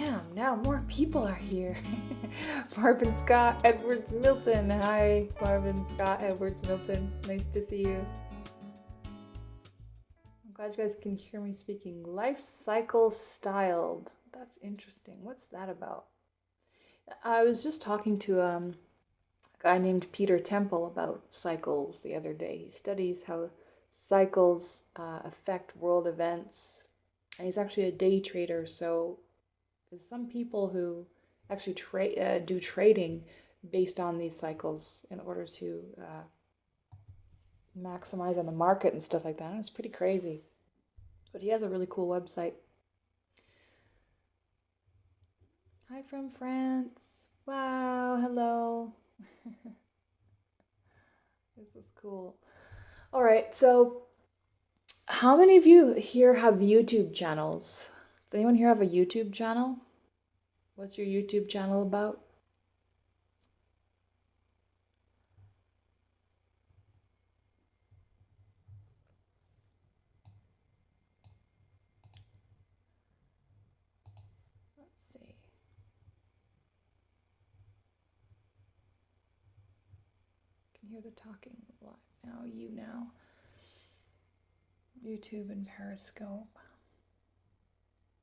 Damn, now more people are here. Marvin Scott Edwards Milton. Hi, Marvin Scott Edwards Milton. Nice to see you. I'm glad you guys can hear me speaking. Life cycle styled. That's interesting. What's that about? I was just talking to a guy named Peter Temple about cycles the other day. He studies how cycles affect world events. And he's actually a day trader, so there's some people who actually do trading based on these cycles in order to maximize on the market and stuff like that. It's pretty crazy. But he has a really cool website. Hi from France. Wow, hello. This is cool. All right, so how many of you here have YouTube channels? Does anyone here have a YouTube channel? What's your YouTube channel about? Let's see. I can hear the talking live now. You now. YouTube and Periscope.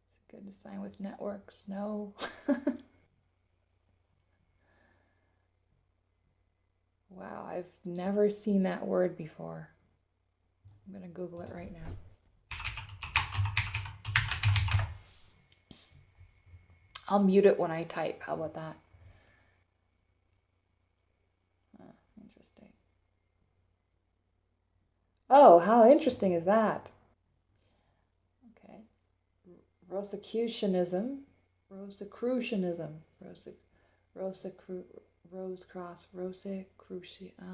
It's good to sign with networks. No. Wow, I've never seen that word before. I'm gonna Google it right now. I'll mute it when I type. How about that? Oh, interesting. Oh, how interesting is that? Okay. Rosicrucianism. Rosicrucian.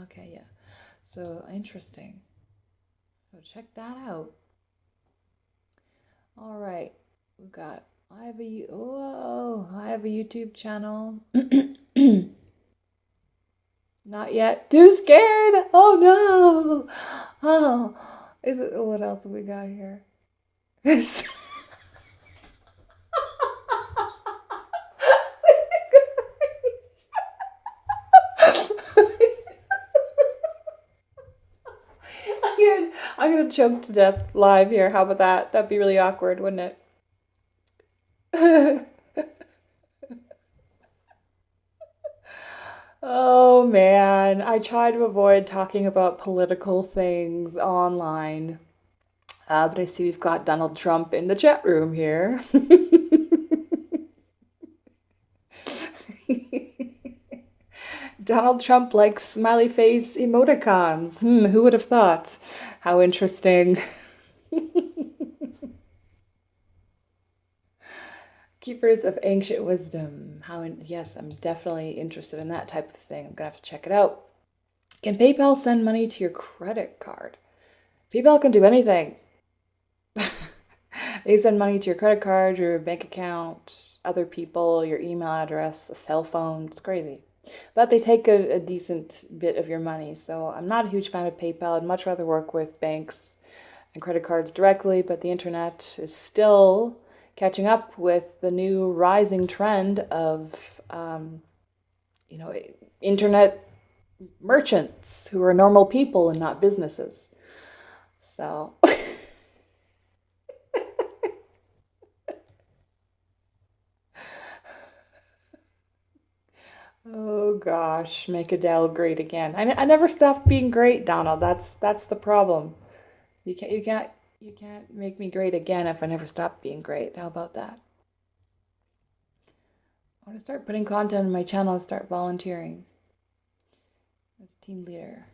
Okay, yeah. So interesting. So check that out. All right, we've got. I have a YouTube channel. Not yet. Too scared. Oh no. Oh, is it? What else have we got here? I'm gonna choke to death live here. How about that? That'd be really awkward, wouldn't it? Oh man, I try to avoid talking about political things online. But I see we've got Donald Trump in the chat room here. Donald Trump likes smiley face emoticons. Who would have thought? How interesting. Keepers of ancient wisdom. Yes, I'm definitely interested in that type of thing. I'm gonna have to check it out. Can PayPal send money to your credit card? PayPal can do anything. They send money to your credit card, your bank account, other people, your email address, a cell phone. It's crazy. But they take a decent bit of your money. So I'm not a huge fan of PayPal. I'd much rather work with banks and credit cards directly, but the internet is still catching up with the new rising trend of, internet merchants who are normal people and not businesses. So, oh gosh, make Adele great again. I never stopped being great, Donald. That's the problem. You can't make me great again if I never stop being great. How about that? I want to start putting content on my channel and start volunteering as team leader.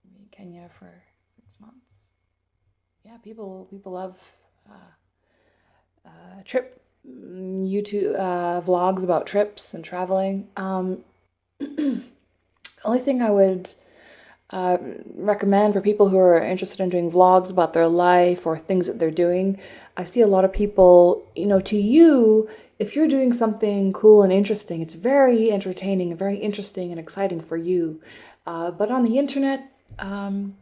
I'm in Kenya for 6 months. Yeah, people love trip YouTube vlogs about trips and traveling. The only thing I would recommend for people who are interested in doing vlogs about their life or things that they're doing. I see a lot of people, to you, if you're doing something cool and interesting, it's very entertaining and very interesting and exciting for you. But on the internet,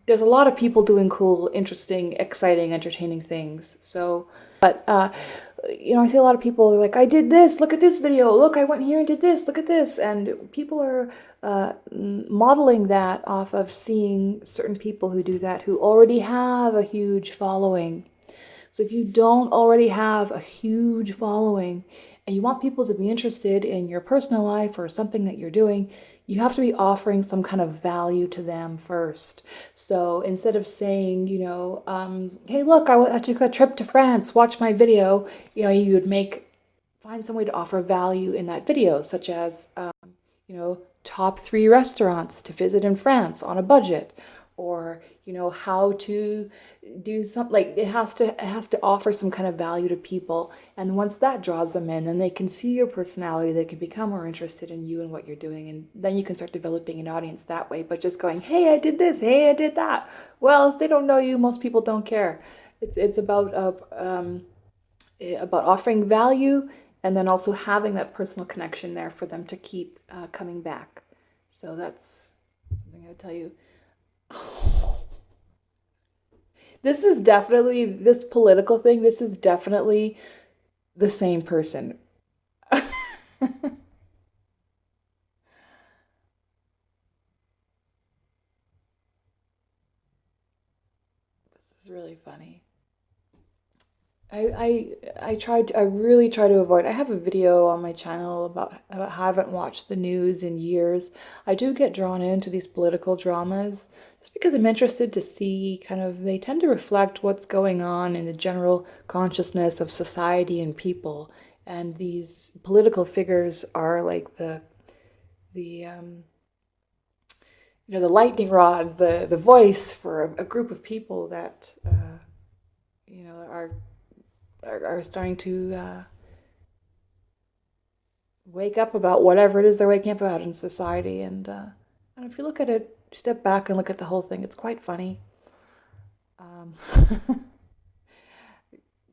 there's a lot of people doing cool, interesting, exciting, entertaining things. So, but I see a lot of people are like, I did this. Look at this video. Look, I went here and did this. Look at this. And people are modeling that off of seeing certain people who do that, who already have a huge following. So if you don't already have a huge following and you want people to be interested in your personal life or something that you're doing, you have to be offering some kind of value to them first. So instead of saying, hey, look, I took a trip to France, watch my video, you would find some way to offer value in that video, such as, top 3 restaurants to visit in France on a budget, or how to do something. Like it has to offer some kind of value to people, and once that draws them in, then they can see your personality, they can become more interested in you and what you're doing, and then you can start developing an audience that way. But just going, hey, I did this, hey, I did that, well, if they don't know you, most people don't care. It's about offering value, and then also having that personal connection there for them to keep coming back. So that's something I would tell you. This political thing, this is definitely the same person. This is really funny. I really try to avoid. I have a video on my channel about how I haven't watched the news in years. I do get drawn into these political dramas just because I'm interested to see kind of, they tend to reflect what's going on in the general consciousness of society and people. And these political figures are like the the lightning rods, the voice for a group of people that you know are are starting to wake up about whatever it is they're waking up about in society. And if you look at it, step back and look at the whole thing, it's quite funny. Um,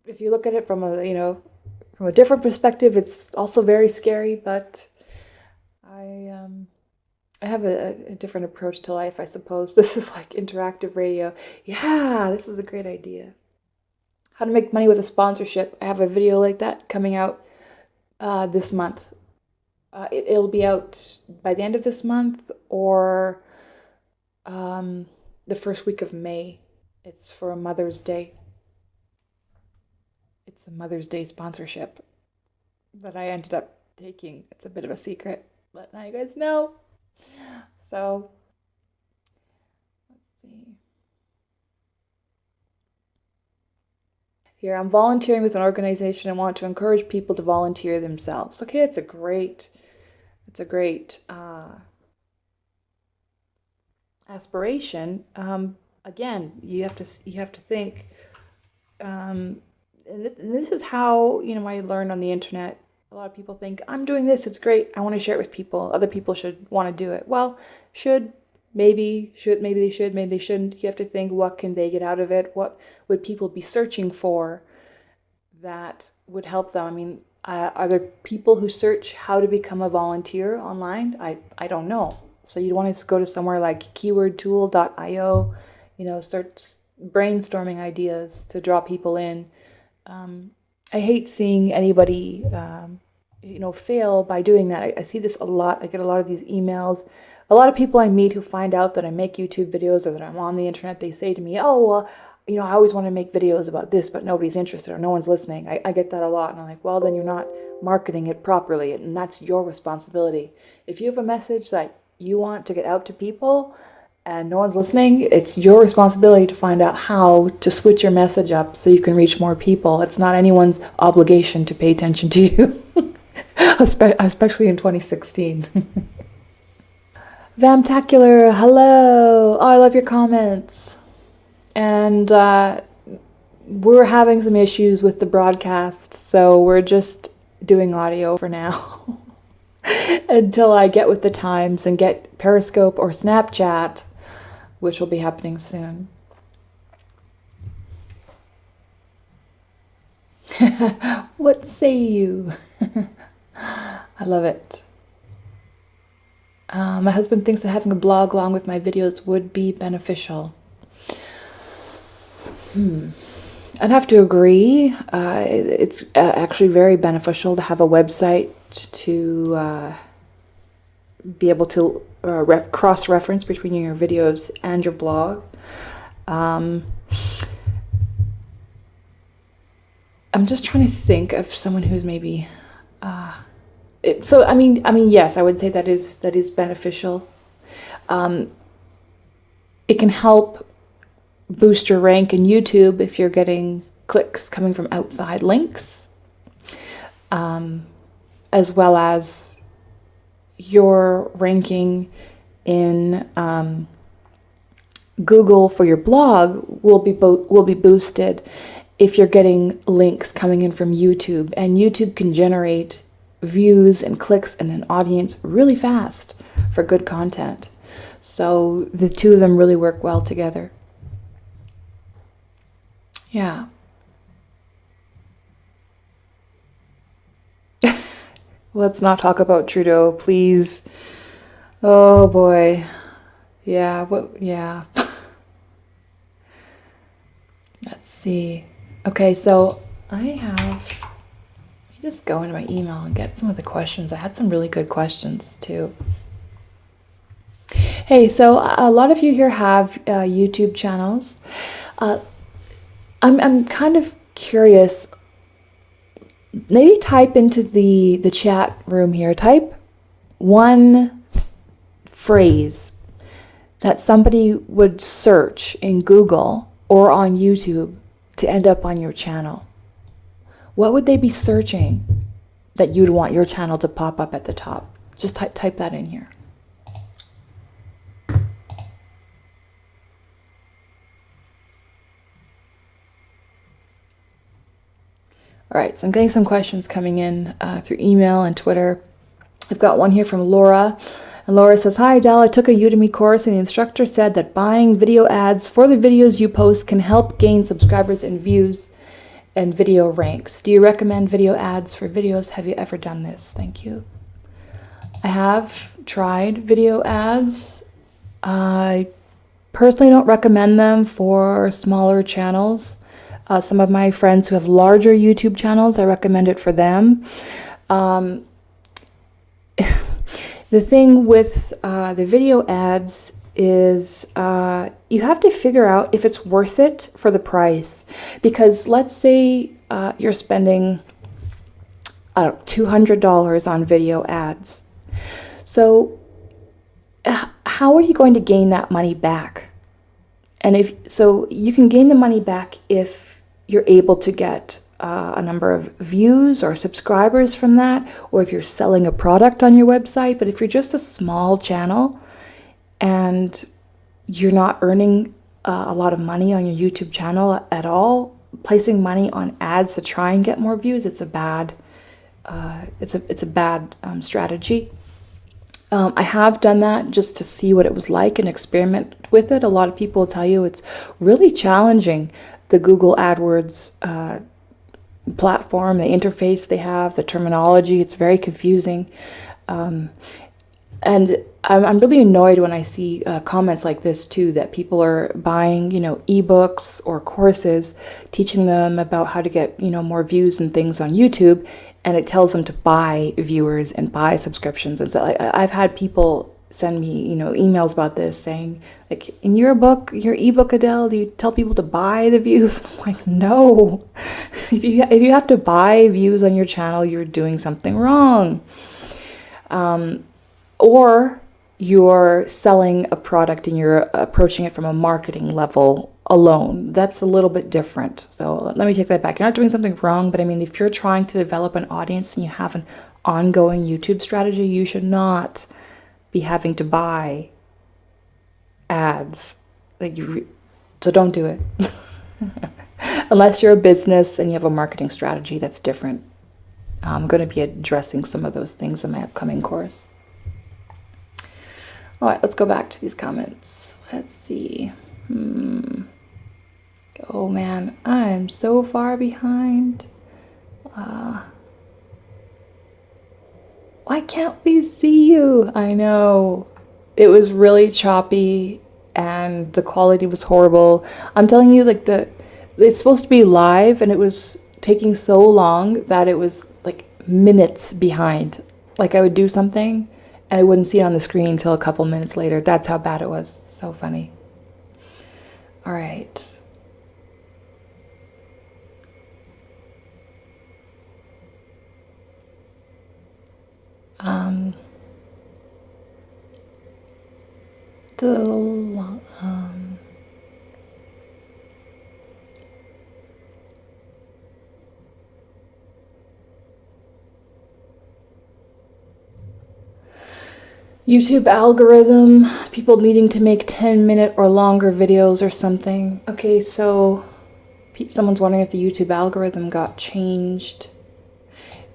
if you look at it from a different perspective, it's also very scary. But I um, I have a different approach to life, I suppose. This is like interactive radio. Yeah, this is a great idea. How to make money with a sponsorship. I have a video like that coming out this month. It'll be out by the end of this month or um, the first week of May. It's for a Mother's Day. It's a Mother's Day sponsorship that I ended up taking. It's a bit of a secret, but now you guys know. So let's see. Here, I'm volunteering with an organization and want to encourage people to volunteer themselves. Okay, it's a great aspiration. Again, you have to think, and this is how I learned on the internet. A lot of people think I'm doing this. It's great. I want to share it with people. Other people should want to do it. Well, maybe they should, maybe they shouldn't. You have to think, what can they get out of it? What would people be searching for that would help them? I mean, are there people who search how to become a volunteer online? I don't know. So you'd want to go to somewhere like keywordtool.io, start brainstorming ideas to draw people in. I hate seeing anybody, fail by doing that. I see this a lot. I get a lot of these emails. A lot of people I meet who find out that I make YouTube videos or that I'm on the internet, they say to me, oh, well, I always want to make videos about this, but nobody's interested or no one's listening. I get that a lot. And I'm like, well, then you're not marketing it properly, and that's your responsibility. If you have a message that you want to get out to people and no one's listening, it's your responsibility to find out how to switch your message up so you can reach more people. It's not anyone's obligation to pay attention to you, especially in 2016. Vamtacular, hello. Oh, I love your comments. And we're having some issues with the broadcast, so we're just doing audio for now until I get with the times and get Periscope or Snapchat, which will be happening soon. What say you? I love it. My husband thinks that having a blog along with my videos would be beneficial. I'd have to agree. It's actually very beneficial to have a website to be able to cross-reference between your videos and your blog. I'm just trying to think of someone who's maybe. Yes, I would say that is beneficial. It can help boost your rank in YouTube if you're getting clicks coming from outside links, as well as your ranking in Google for your blog will be boosted if you're getting links coming in from YouTube, and YouTube can generate views and clicks and an audience really fast for good content. So the two of them really work well together. Yeah. Let's not talk about Trudeau, please. Oh boy. Yeah, yeah. Let's see. Okay, so let me just go into my email and get some of the questions. I had some really good questions too. Hey, so a lot of you here have YouTube channels. I'm kind of curious. Maybe type into the chat room here. Type one phrase that somebody would search in Google or on YouTube to end up on your channel. What would they be searching that you'd want your channel to pop up at the top? Just type that in here. All right, so I'm getting some questions coming in through email and Twitter. I've got one here from Laura. And Laura says, "Hi Adelle, I took a Udemy course and the instructor said that buying video ads for the videos you post can help gain subscribers and views and video ranks. Do you recommend video ads for videos? Have you ever done this?" Thank you. I have tried video ads. I personally don't recommend them for smaller channels. Some of my friends who have larger YouTube channels, I recommend it for them. The thing with the video ads is you have to figure out if it's worth it for the price. Because let's say you're spending, I don't know, $200 on video ads. So how are you going to gain that money back? And so you can gain the money back if you're able to get a number of views or subscribers from that, or if you're selling a product on your website. But if you're just a small channel and you're not earning a lot of money on your YouTube channel at all, placing money on ads to try and get more views, it's a bad strategy. I have done that just to see what it was like and experiment with it. A lot of people will tell you it's really challenging, the Google AdWords platform, the interface they have, the terminology. It's very confusing. And I'm really annoyed when I see comments like this too, that people are buying, ebooks or courses teaching them about how to get, more views and things on YouTube, and it tells them to buy viewers and buy subscriptions. And so I've had people send me, emails about this saying, like, in your ebook, Adelle, do you tell people to buy the views? I'm like, no. If you have to buy views on your channel, you're doing something wrong. Or you're selling a product and you're approaching it from a marketing level alone. That's a little bit different. So let me take that back. You're not doing something wrong, but I mean, if you're trying to develop an audience and you have an ongoing YouTube strategy, you should not be having to buy ads. So don't do it. Unless you're a business and you have a marketing strategy, that's different. I'm going to be addressing some of those things in my upcoming course. All right, let's go back to these comments. Let's see. Oh man, I'm so far behind. Why can't we see you? I know. It was really choppy and the quality was horrible. I'm telling you, like it's supposed to be live and it was taking so long that it was like minutes behind. Like I would do something and I wouldn't see it on the screen until a couple minutes later. That's how bad it was. So funny. All right. YouTube algorithm, people needing to make 10-minute or longer videos or something. Okay, so someone's wondering if the YouTube algorithm got changed.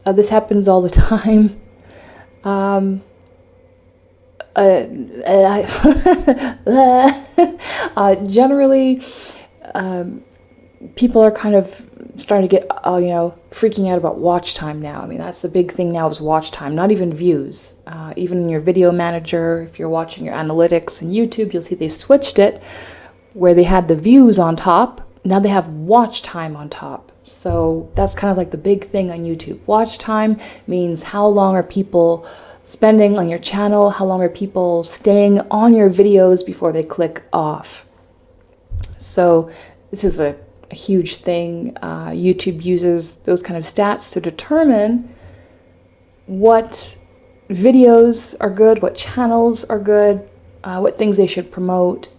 This happens all the time. Generally, people are kind of starting to get, freaking out about watch time now. I mean, that's the big thing now is watch time, not even views. Even in your video manager, if you're watching your analytics in YouTube, you'll see they switched it where they had the views on top. Now they have watch time on top. So that's kind of like the big thing on YouTube. Watch time means how long are people spending on your channel, how long are people staying on your videos before they click off. So this is a huge thing. YouTube uses those kind of stats to determine what videos are good, what channels are good, what things they should promote.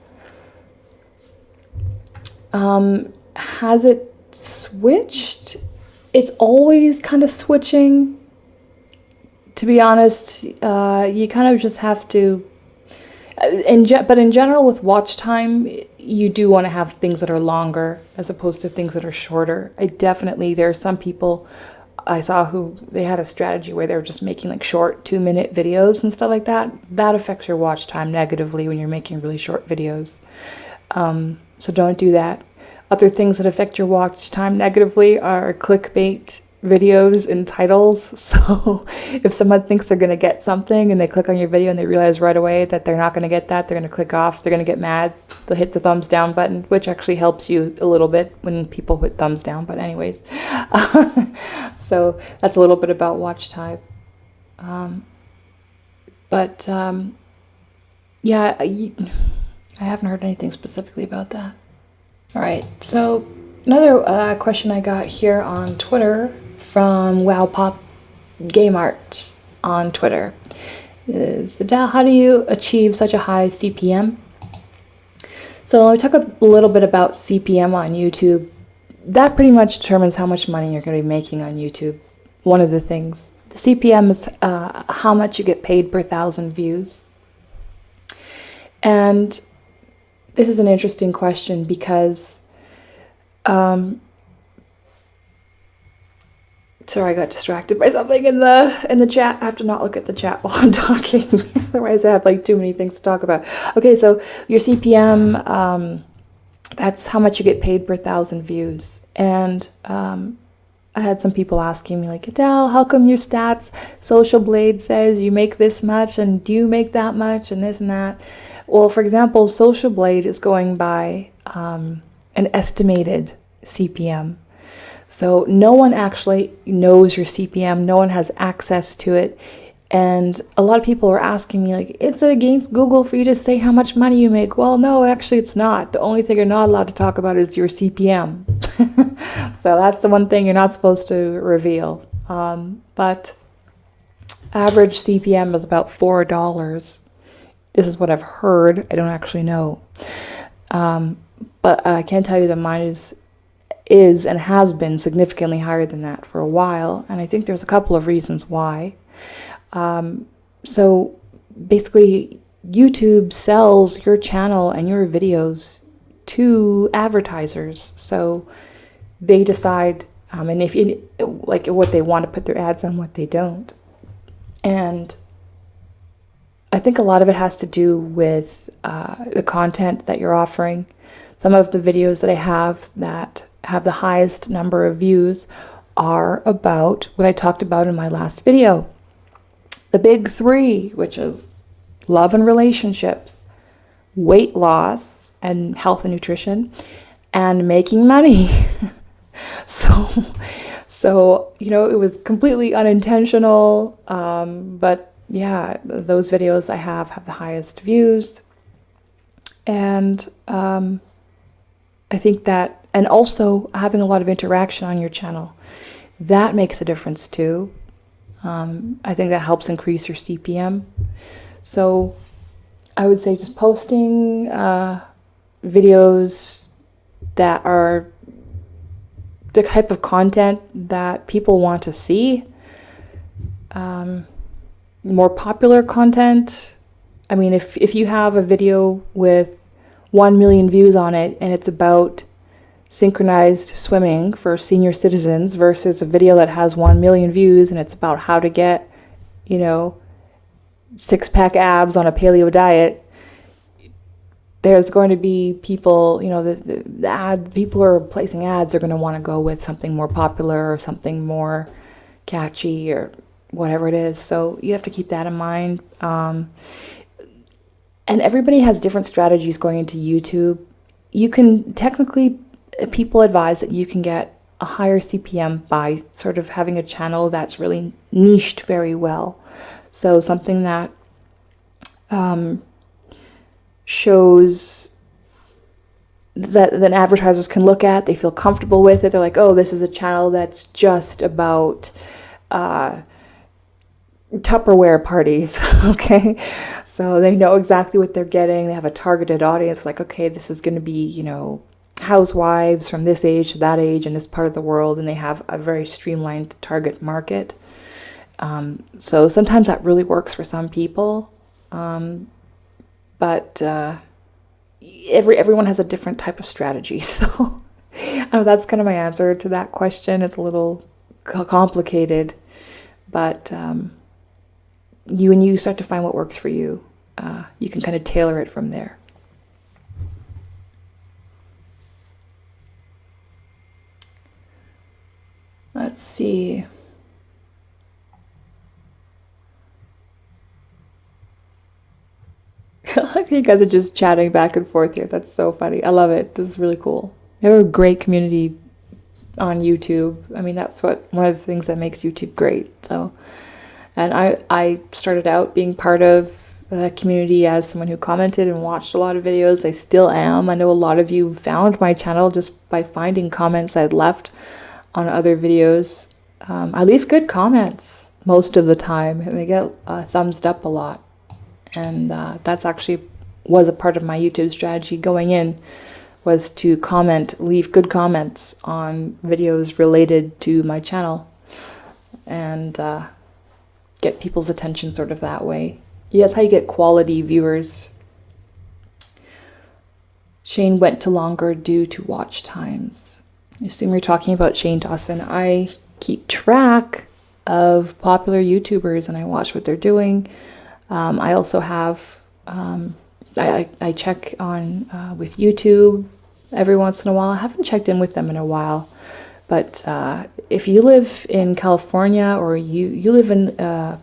Has it switched? It's always kind of switching. To be honest, you kind of just have to, but in general with watch time, you do want to have things that are longer as opposed to things that are shorter. There are some people I saw who they had a strategy where they were just making like short 2-minute videos and stuff like that. That affects your watch time negatively when you're making really short videos. So don't do that. Other things that affect your watch time negatively are clickbait videos and titles. So if someone thinks they're going to get something and they click on your video and they realize right away that they're not going to get that, they're going to click off, they're going to get mad, they'll hit the thumbs down button, which actually helps you a little bit when people hit thumbs down. But anyways, so that's a little bit about watch time. Yeah, I haven't heard anything specifically about that. All right, so another question I got here on Twitter from WowPop Game Art on Twitter is, Adelle, how do you achieve such a high CPM? So I'll talk a little bit about CPM on YouTube. That pretty much determines how much money you're going to be making on YouTube. One of the things. The CPM is how much you get paid per 1,000 views. And this is an interesting question because, sorry, I got distracted by something in the chat. I have to not look at the chat while I'm talking. Otherwise I have like too many things to talk about. Okay, so your CPM, that's how much you get paid per 1,000 views. And I had some people asking me like, Adelle, how come your stats, Social Blade says you make this much and do you make that much and this and that? Well, for example, Social Blade is going by an estimated CPM. So no one actually knows your CPM. No one has access to it. And a lot of people are asking me like, it's against Google for you to say how much money you make. Well, no, actually it's not. The only thing you're not allowed to talk about is your CPM. So that's the one thing you're not supposed to reveal. But average CPM is about $4. This is what I've heard. I don't actually know. But I can tell you that mine is and has been significantly higher than that for a while. And I think there's a couple of reasons why. So basically, YouTube sells your channel and your videos to advertisers. So they decide, and if you, like what they want to put their ads on, what they don't. And I think a lot of it has to do with the content that you're offering. Some of the videos that I have that have the highest number of views are about what I talked about in my last video. the big three, which is love and relationships, weight loss and health and nutrition, and making money. So, it was completely unintentional. But yeah, those videos I have the highest views. And I think that, and also having a lot of interaction on your channel, that makes a difference too. I think that helps increase your CPM. So I would say just posting videos that are the type of content that people want to see. More popular content. I mean, if you have a video with 1 million views on it and it's about synchronized swimming for senior citizens versus a video that has 1 million views and it's about how to get, 6-pack abs on a paleo diet, there's going to be people, people who are placing ads are going to want to go with something more popular or something more catchy or whatever it is. So you have to keep that in mind. And everybody has different strategies going into YouTube. You can technically, people advise that you can get a higher CPM by sort of having a channel that's really niched very well. So something that shows that advertisers can look at, they feel comfortable with it. They're like, oh, this is a channel that's just about Tupperware parties, okay? So they know exactly what they're getting. They have a targeted audience, like, okay, this is going to be, housewives from this age to that age in this part of the world, and they have a very streamlined target market. So sometimes that really works for some people, but everyone has a different type of strategy. So that's kind of my answer to that question. It's a little complicated, but when you start to find what works for you, you can kind of tailor it from there. Let's see. You guys are just chatting back and forth here. That's so funny. I love it. This is really cool. We have a great community on YouTube. I mean, that's one of the things that makes YouTube great. So, and I started out being part of the community as someone who commented and watched a lot of videos. I still am. I know a lot of you found my channel just by finding comments I'd left on other videos. I leave good comments most of the time, and they get thumbs up a lot. And that's actually was a part of my YouTube strategy going in, was to leave good comments on videos related to my channel, and get people's attention sort of that way. Yeah, that's how you get quality viewers. Shane went to longer due to watch times. I assume you're talking about Shane Dawson. I keep track of popular YouTubers and I watch what they're doing. I also have, I check on with YouTube every once in a while. I haven't checked in with them in a while, but if you live in California or you live in, I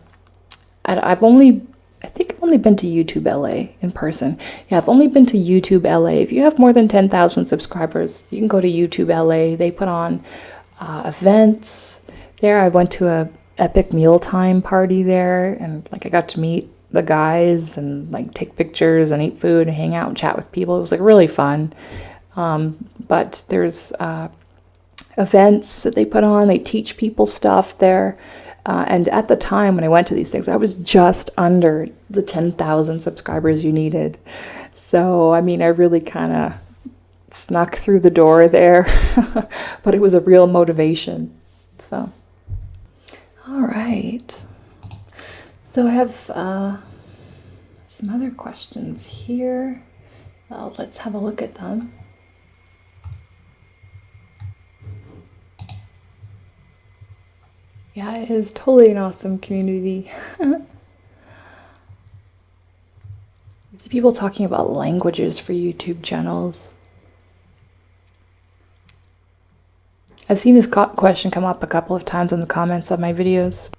think I've only been to YouTube LA in person. Yeah, I've only been to YouTube LA. If you have more than 10,000 subscribers, you can go to YouTube LA. They put on events there. I went to a epic mealtime party there, and I got to meet the guys and take pictures and eat food and hang out and chat with people. It was really fun. But there's events that they put on. They teach people stuff there. And at the time when I went to these things, I was just under the 10,000 subscribers you needed. So, I mean, I really kind of snuck through the door there, but it was a real motivation. So, all right. So I have some other questions here. Well, let's have a look at them. Yeah, it is totally an awesome community. People talking about languages for YouTube channels. I've seen this question come up a couple of times in the comments of my videos.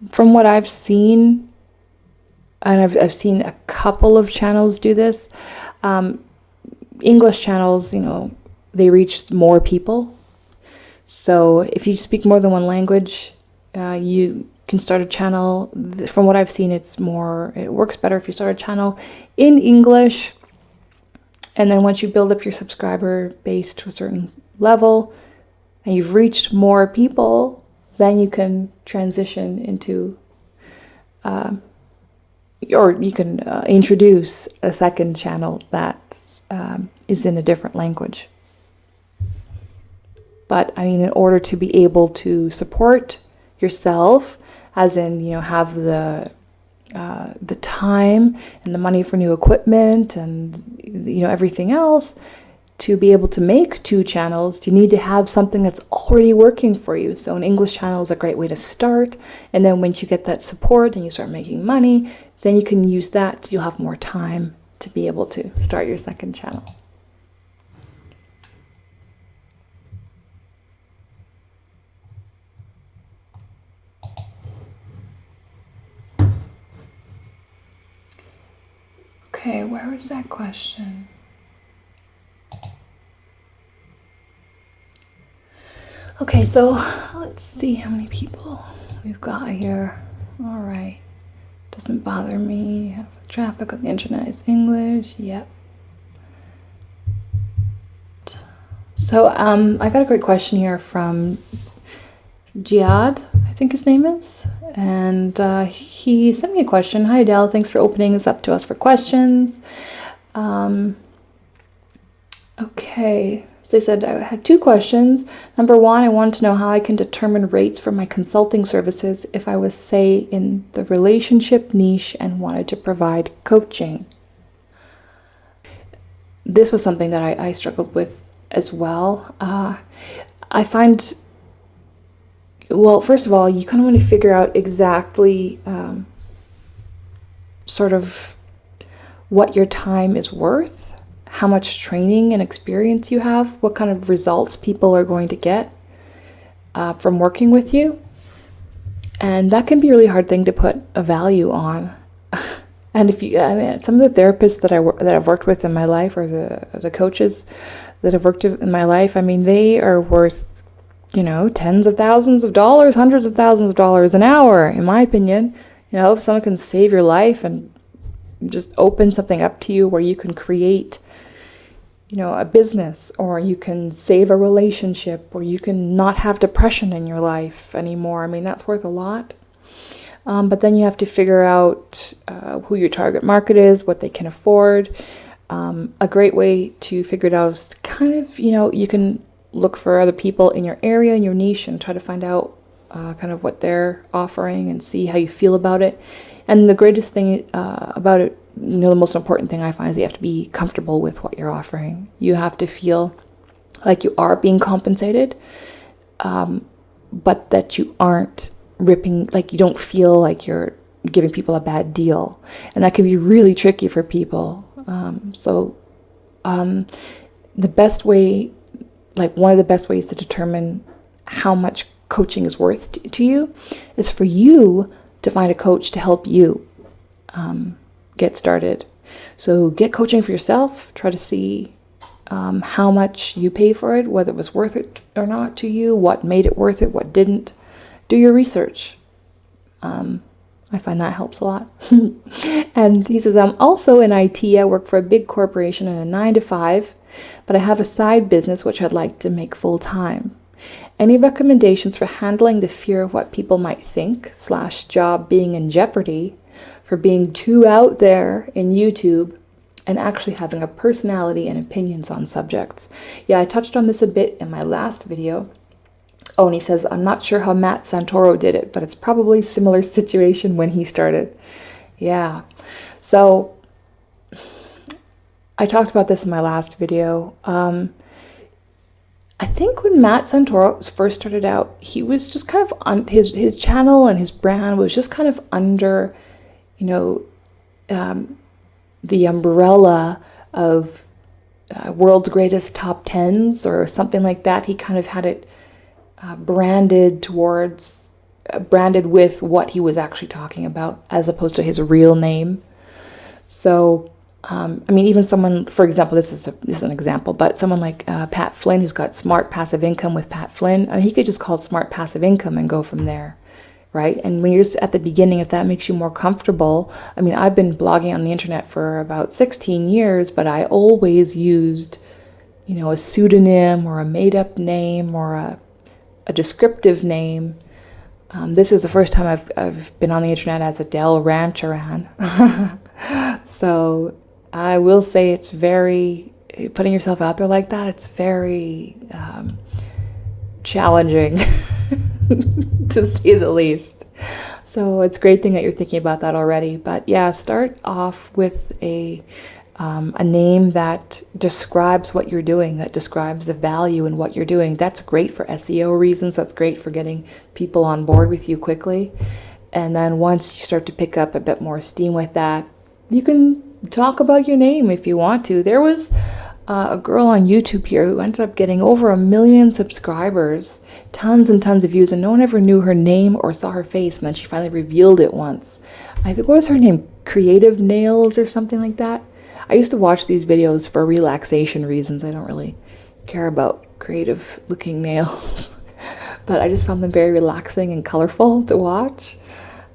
From what I've seen, and I've seen a couple of channels do this, English channels, they reach more people. So if you speak more than one language, you can start a channel. From what I've seen, it works better if you start a channel in English. And then once you build up your subscriber base to a certain level and you've reached more people, then you can transition into, or you can introduce a second channel that is in a different language. But I mean, in order to be able to support yourself, as in, have the time and the money for new equipment and, everything else, to be able to make 2 channels, you need to have something that's already working for you. So an English channel is a great way to start. And then once you get that support and you start making money, then you can use that. You'll have more time to be able to start your second channel. Okay, where was that question? Okay, so let's see how many people we've got here. All right. Doesn't bother me. Traffic on the internet is English. Yep. So I got a great question here from Jihad, I think his name is. And he sent me a question. Hi, Adele. Thanks for opening this up to us for questions. Okay. So he said, I had 2 questions. Number 1, I wanted to know how I can determine rates for my consulting services if I was, say, in the relationship niche and wanted to provide coaching. This was something that I struggled with as well. I find, well, first of all, you kind of want to figure out exactly sort of what your time is worth, how much training and experience you have, what kind of results people are going to get from working with you. And that can be a really hard thing to put a value on. And some of the therapists that I've worked with in my life, or the coaches that I've worked with in my life, I mean, they are worth, tens of thousands of dollars, hundreds of thousands of dollars an hour, in my opinion. If someone can save your life and just open something up to you where you can create, a business, or you can save a relationship, or you can not have depression in your life anymore, I mean, that's worth a lot. But then you have to figure out who your target market is, what they can afford. A great way to figure it out is kind of, you can look for other people in your area, in your niche, and try to find out kind of what they're offering and see how you feel about it. And the greatest thing about it, the most important thing I find is you have to be comfortable with what you're offering. You have to feel like you are being compensated, but that you aren't ripping, like you don't feel like you're giving people a bad deal. And that can be really tricky for people. The best way, like one of the best ways to determine how much coaching is worth to you is for you to find a coach to help you get started. So get coaching for yourself. Try to see how much you pay for it, whether it was worth it or not to you, what made it worth it, what didn't. Do your research. I find that helps a lot. And he says, I'm also in IT. I work for a big corporation in a 9-to-5, but I have a side business which I'd like to make full time. Any recommendations for handling the fear of what people might think / job being in jeopardy for being too out there in YouTube and actually having a personality and opinions on subjects? Yeah, I touched on this a bit in my last video. Oh, and he says, I'm not sure how Matt Santoro did it, but it's probably a similar situation when he started. Yeah. So I talked about this in my last video. I think when Matt Santoro first started out, he was just kind of on his channel and his brand was just kind of under, the umbrella of world's greatest top 10s or something like that. He kind of had it branded towards branded with what he was actually talking about as opposed to his real name. So, I mean, even someone, for example, this is an example, but someone like Pat Flynn, who's got Smart Passive Income with Pat Flynn, I mean, he could just call it Smart Passive Income and go from there, right? And when you're just at the beginning, if that makes you more comfortable, I mean, I've been blogging on the internet for about 16 years, but I always used, a pseudonym or a made-up name or a descriptive name. This is the first time I've been on the internet as Adelle Ramcharan. So I will say it's very, putting yourself out there like that, it's very challenging to say the least. So it's a great thing that you're thinking about that already. But yeah, start off with a name that describes what you're doing, that describes the value in what you're doing. That's great for SEO reasons. That's great for getting people on board with you quickly. And then once you start to pick up a bit more steam with that, you can talk about your name if you want to. There was a girl on YouTube here who ended up getting over 1 million subscribers, tons and tons of views, and no one ever knew her name or saw her face. And then she finally revealed it once. I think, what was her name? Creative Nails or something like that. I used to watch these videos for relaxation reasons. I don't really care about creative looking nails, but I just found them very relaxing and colorful to watch.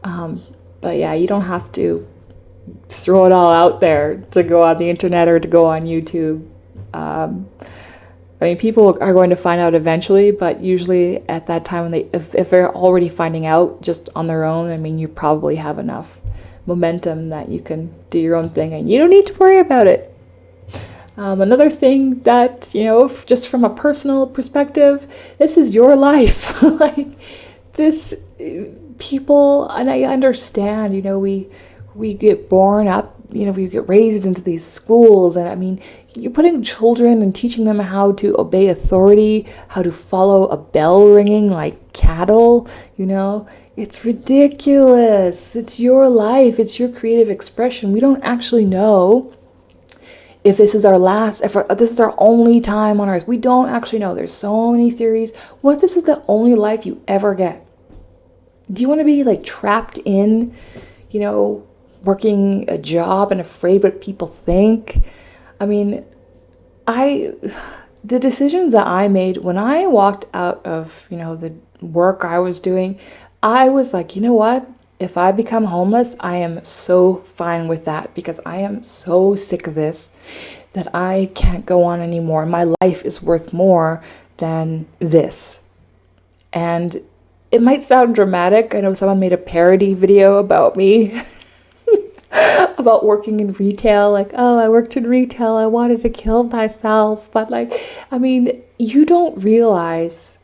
But yeah, you don't have to throw it all out there to go on the internet or to go on YouTube. I mean, people are going to find out eventually, but usually at that time, when if they're already finding out just on their own, I mean, you probably have enough momentum that you can do your own thing and you don't need to worry about it. Another thing that, just from a personal perspective, this is your life. Like this, people, and I understand, we get born up, we get raised into these schools, and I mean, you're putting children and teaching them how to obey authority, how to follow a bell ringing like cattle, It's ridiculous. It's your life. It's your creative expression. We don't actually know if this is if this is our only time on earth. We don't actually know. There's so many theories. What if this is the only life you ever get? Do you want to be like trapped in, working a job and afraid what people think? I mean, the decisions that I made when I walked out of, the work I was doing, I was like, you know what? If I become homeless, I am so fine with that because I am so sick of this that I can't go on anymore. My life is worth more than this. And it might sound dramatic. I know someone made a parody video about me about working in retail. Like, oh, I worked in retail. I wanted to kill myself. But you don't realize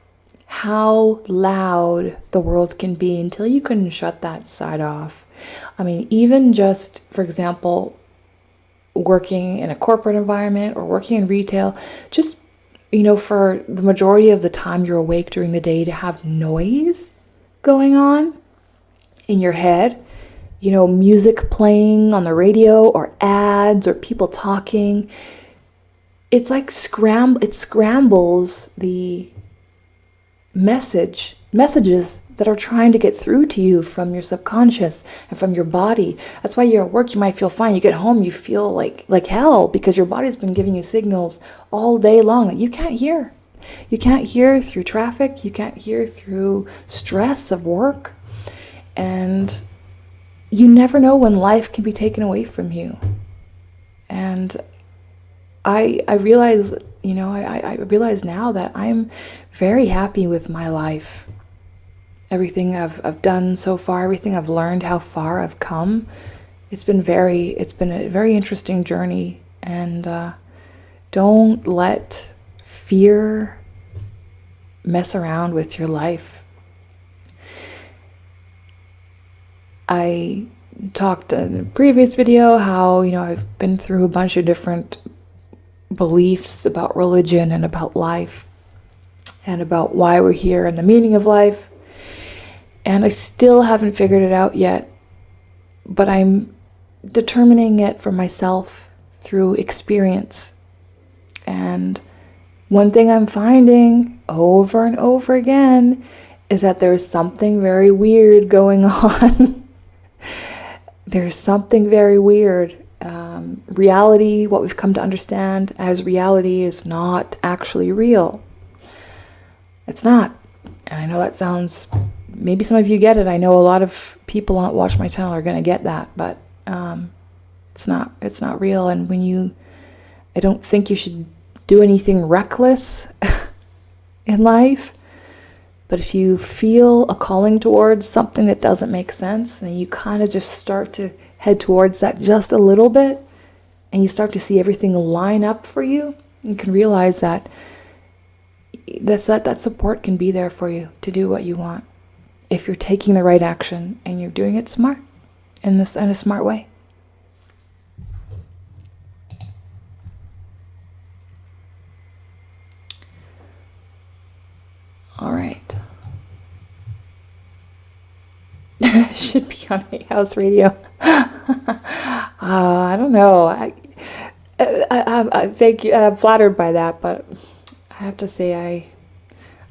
how loud the world can be until you can shut that side off. I mean, even just, for example, working in a corporate environment or working in retail, just, for the majority of the time you're awake during the day, to have noise going on in your head, music playing on the radio or ads or people talking. It's like it scrambles the messages that are trying to get through to you from your subconscious and from your body. That's why you're at work, you might feel fine. You get home, you feel like hell because your body's been giving you signals all day long that you can't hear. You can't hear through traffic. You can't hear through stress of work. And you never know when life can be taken away from you. And I realize, I realize now that I'm very happy with my life. Everything I've done so far, everything I've learned, how far I've come. It's been a very interesting journey. And don't let fear mess around with your life. I talked in a previous video how, I've been through a bunch of different beliefs about religion and about life and about why we're here and the meaning of life. And I still haven't figured it out yet, but I'm determining it for myself through experience. And one thing I'm finding over and over again is that there's something very weird going on. There's something very weird. Reality, what we've come to understand as reality, is not actually real. It's not. And I know that sounds, maybe some of you get it. I know a lot of people on watch my channel are going to get that, but it's not real. And I don't think you should do anything reckless in life. But if you feel a calling towards something that doesn't make sense, then you kind of just start to head towards that just a little bit, and you start to see everything line up for you. You can realize that that support can be there for you to do what you want if you're taking the right action and you're doing it smart, in a smart way. All right. Should be on a house radio. I don't know. I think I'm flattered by that, but I have to say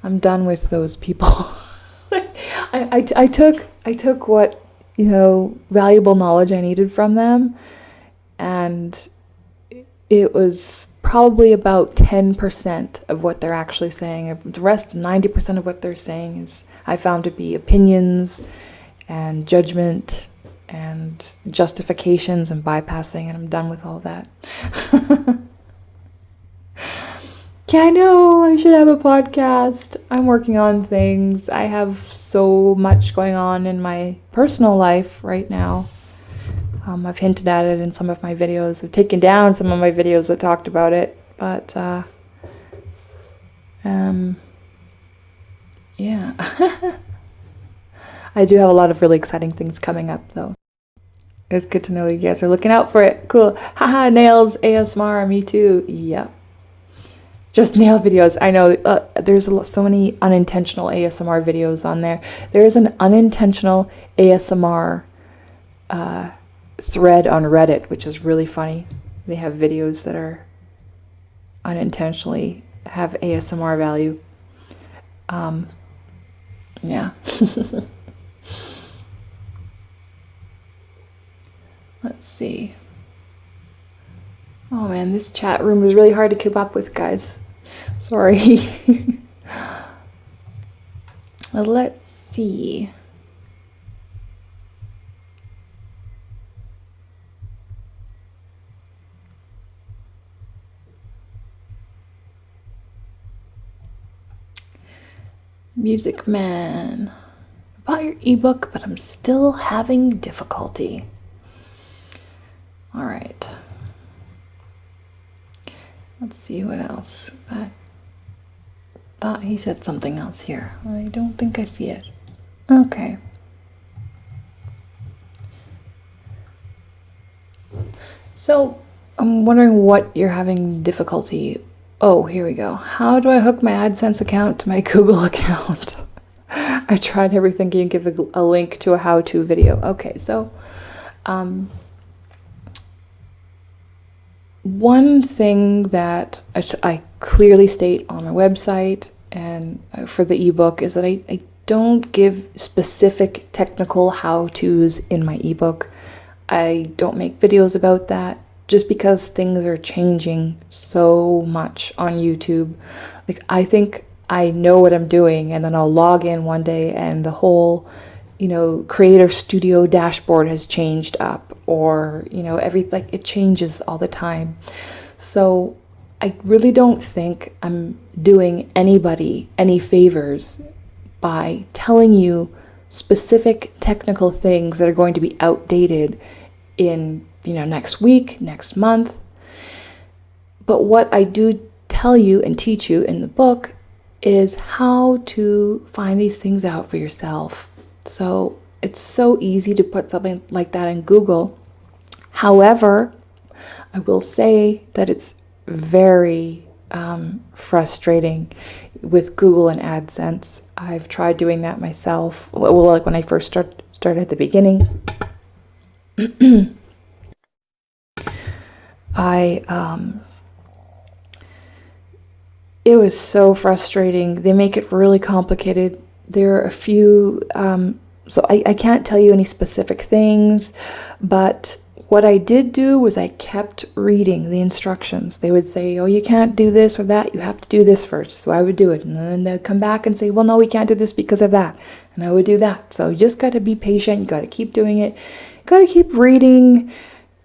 I'm done with those people. I took what, valuable knowledge I needed from them, and it was probably about 10% of what they're actually saying. The rest, 90% of what they're saying, is I found to be opinions and judgment and justifications and bypassing, and I'm done with all that. Yeah, I know, I should have a podcast. I'm working on things. I have so much going on in my personal life right now. I've hinted at it in some of my videos. I've taken down some of my videos that talked about it, but yeah. I do have a lot of really exciting things coming up, though. It's good to know you guys are looking out for it. Cool. Haha, nails, ASMR, me too. Yep. Just nail videos. I know there's so many unintentional ASMR videos on there. There is an unintentional ASMR thread on Reddit, which is really funny. They have videos that are unintentionally have ASMR value. Yeah. Let's see. Oh man, this chat room is really hard to keep up with, guys. Sorry. Let's see. Music Man. I bought your ebook, but I'm still having difficulty. All right. Let's see what else. I thought he said something else here. I don't think I see it. Okay. So, I'm wondering what you're having difficulty. Oh, here we go. How do I hook my AdSense account to my Google account? I tried everything. Can you give a link to a how-to video? Okay, so one thing that I clearly state on my website and for the ebook is that I don't give specific technical how-tos in my ebook. I don't make videos about that just because things are changing so much on YouTube. Like, I think I know what I'm doing, and then I'll log in one day and the whole, Creator Studio dashboard has changed up, or, it changes all the time. So I really don't think I'm doing anybody any favors by telling you specific technical things that are going to be outdated in, next week, next month. But what I do tell you and teach you in the book is how to find these things out for yourself. So it's so easy to put something like that in Google. However, I will say that it's very frustrating with Google and AdSense. I've tried doing that myself. Well, like when I first started at the beginning, it was so frustrating. They make it really complicated. there are a few, so I can't tell you any specific things, but what I did do was I kept reading the instructions. They would say, oh, you can't do this or that. You have to do this first. So I would do it. And then they'd come back and say, well, no, we can't do this because of that. And I would do that. So you just got to be patient. You got to keep doing it. You got to keep reading,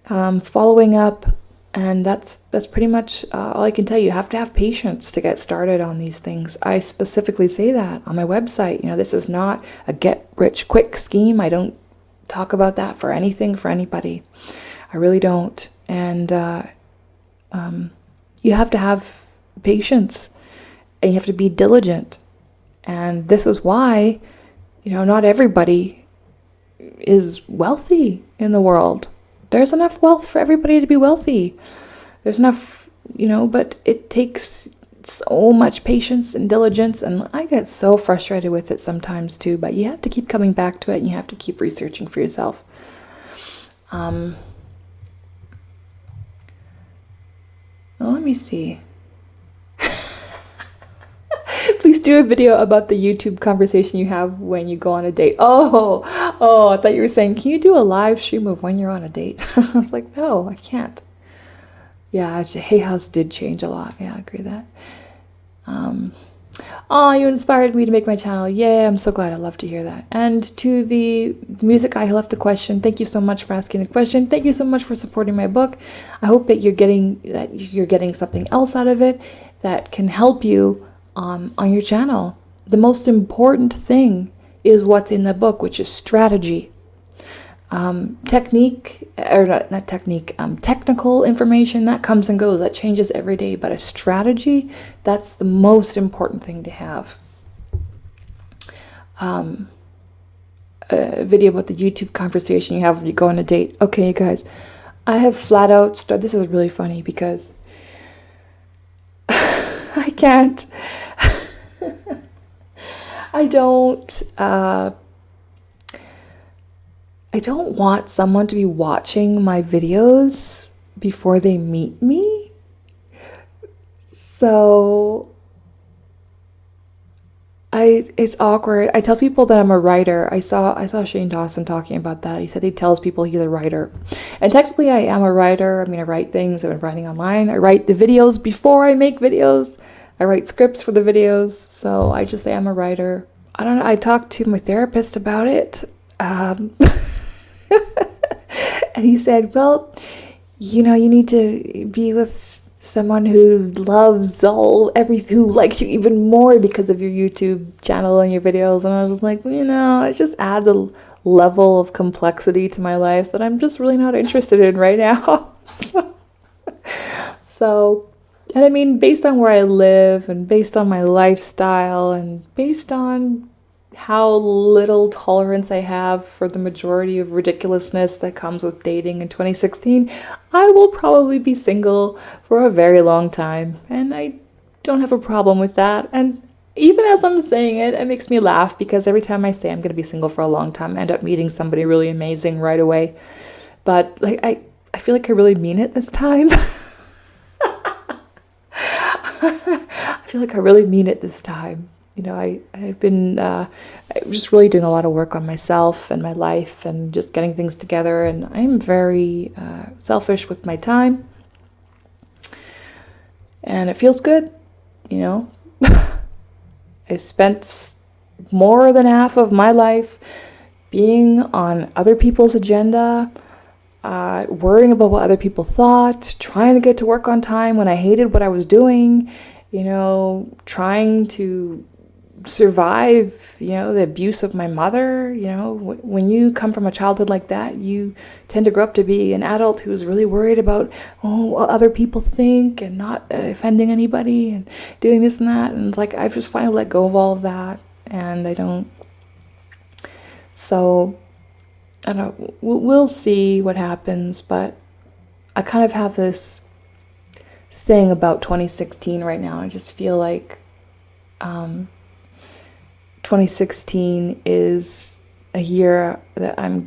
following up. And that's pretty much all I can tell you. You have to have patience to get started on these things. I specifically say that on my website. This is not a get-rich-quick scheme. I don't talk about that for anything, for anybody. I really don't. And you have to have patience, and you have to be diligent. And this is why, not everybody is wealthy in the world. There's enough wealth for everybody to be wealthy. There's enough, but it takes so much patience and diligence, and I get so frustrated with it sometimes too, but you have to keep coming back to it, and you have to keep researching for yourself. Well, let me see. Please do a video about the YouTube conversation you have when you go on a date. Oh, I thought you were saying, can you do a live stream of when you're on a date? I was like, no, I can't. Yeah, Hay House did change a lot. Yeah, I agree with that. You inspired me to make my channel. Yeah, I'm so glad. I love to hear that. And to the music guy who left the question, thank you so much for asking the question. Thank you so much for supporting my book. I hope that you're getting something else out of it that can help you on your channel. The most important thing is what's in the book, which is strategy. Technical information, that comes and goes, that changes every day, but a strategy, that's the most important thing to have. A video about the YouTube conversation you have when you go on a date. Okay, you guys, I have flat out this is really funny because I can't I don't want someone to be watching my videos before they meet me. So it's awkward. I tell people that I'm a writer. I saw Shane Dawson talking about that. He said he tells people he's a writer. And technically I am a writer. I mean, I write things. I've been writing online. I write the videos before I make videos. I write scripts for the videos. So I just say I'm a writer. I don't know. I talked to my therapist about it. And he said, well, you need to be with someone who loves who likes you even more because of your YouTube channel and your videos. And I was like, it just adds a level of complexity to my life that I'm just really not interested in right now. So, and I mean, based on where I live and based on my lifestyle and based on how little tolerance I have for the majority of ridiculousness that comes with dating in 2016, I will probably be single for a very long time, and I don't have a problem with that. And even as I'm saying it, it makes me laugh because every time I say I'm going to be single for a long time, I end up meeting somebody really amazing right away. But I feel like I really mean it this time. I feel like I really mean it this time. I've been just really doing a lot of work on myself and my life and just getting things together. And I'm very selfish with my time. And it feels good, I've spent more than half of my life being on other people's agenda, worrying about what other people thought, trying to get to work on time when I hated what I was doing, trying to survive, the abuse of my mother. When you come from a childhood like that, you tend to grow up to be an adult who's really worried about what other people think and not offending anybody and doing this and that. And it's like I've just finally let go of all of that, and I don't. So I don't. We'll see what happens, but I kind of have this thing about 2016 right now. I just feel like 2016 is a year that I'm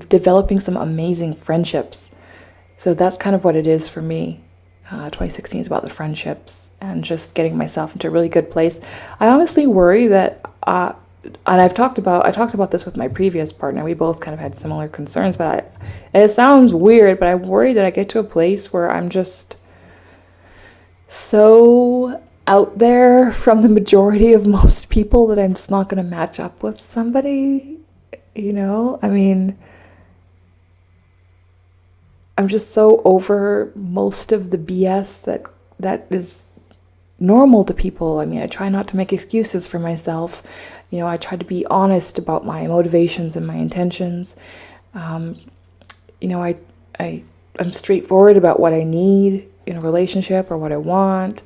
developing some amazing friendships. So that's kind of what it is for me. 2016 is about the friendships and just getting myself into a really good place. I honestly worry that, and I talked about this with my previous partner. We both kind of had similar concerns, and it sounds weird, but I worry that I get to a place where I'm just so out there from the majority of most people that I'm just not going to match up with somebody, I mean, I'm just so over most of the BS that is normal to people. I mean, I try not to make excuses for myself. I try to be honest about my motivations and my intentions. Um, I, I'm straightforward about what I need in a relationship or what I want.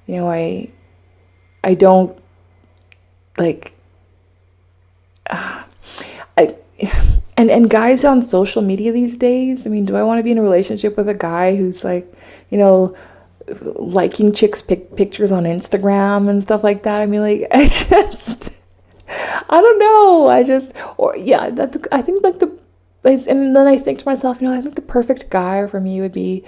I don't like, I, and guys on social media these days, I mean, do I want to be in a relationship with a guy who's like, liking chicks pictures on Instagram and stuff like that? I mean, like, I don't know. I think like and then I think to myself, I think the perfect guy for me would be,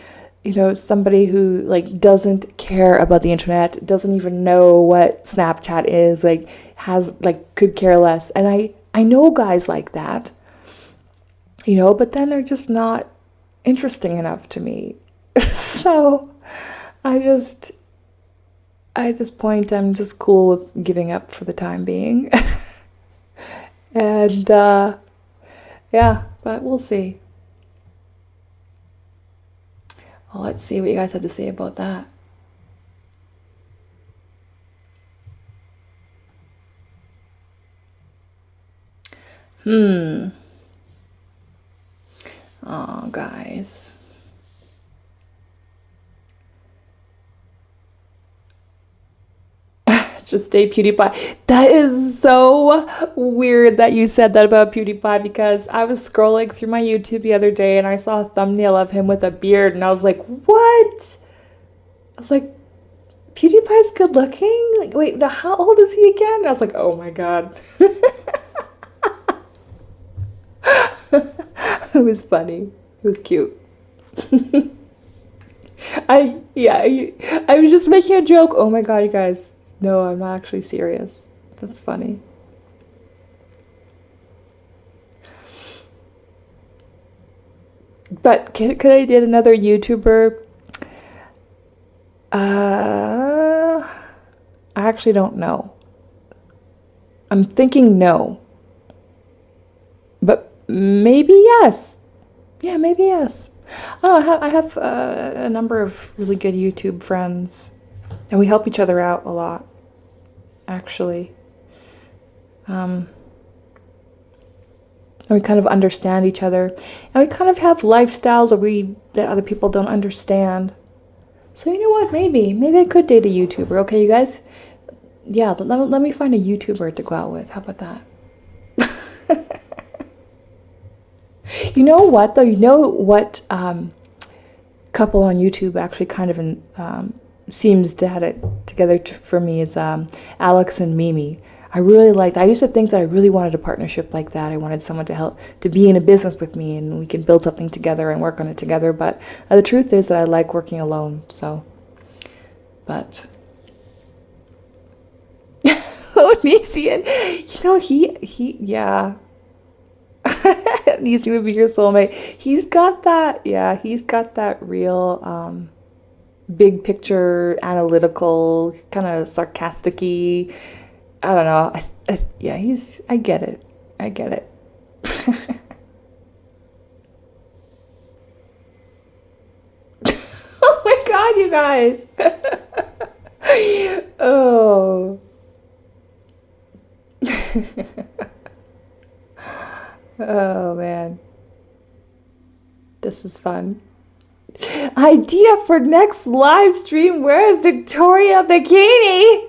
somebody who like doesn't care about the internet, doesn't even know what Snapchat is, like has like could care less. And I know guys like that, but then they're just not interesting enough to me. So I just, at this point, I'm just cool with giving up for the time being. And yeah, but we'll see. Well, let's see what you guys have to say about that. Oh, guys. Just stay PewDiePie. That is so weird that you said that about PewDiePie, because I was scrolling through my YouTube the other day and I saw a thumbnail of him with a beard and I was like, what? I was like, PewDiePie's good looking? Like, wait, how old is he again? And I was like, oh my God. It was funny. It was cute. I was just making a joke. Oh my God, you guys. No, I'm not actually serious. That's funny. But could I date another YouTuber? I actually don't know. I'm thinking no, but maybe yes. Yeah, maybe yes. Oh, I have a number of really good YouTube friends, and we help each other out a lot, actually. Um, and we kind of understand each other, and we kind of have lifestyles that other people don't understand. So you know what? Maybe I could date a YouTuber. Okay, you guys. Yeah, let me find a YouTuber to go out with. How about that? You know what though? You know what couple on YouTube actually kind of seems to have it together for me is Alex and Mimi. I really liked. I used to think that I really wanted a partnership like that. I wanted someone to help to be in a business with me, and we could build something together and work on it together. But the truth is that I like working alone. So, but oh, Nisian, yeah. Nisi would be your soulmate. He's got that. Yeah, he's got that real big picture, analytical, kind of sarcastic-y. I don't know. Yeah, I get it. I get it. Oh my God, you guys. Oh. Oh man. This is fun. Idea for next live stream: wear a Victoria bikini.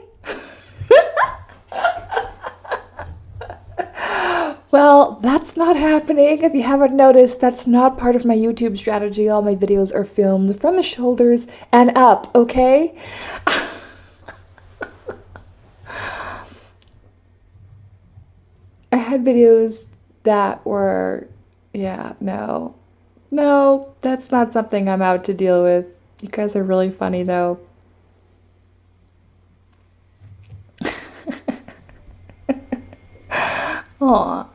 Well, that's not happening. If you haven't noticed, that's not part of my YouTube strategy. All my videos are filmed from the shoulders and up, okay? I had videos that were, yeah, no. No, that's not something I'm out to deal with. You guys are really funny though. Aw.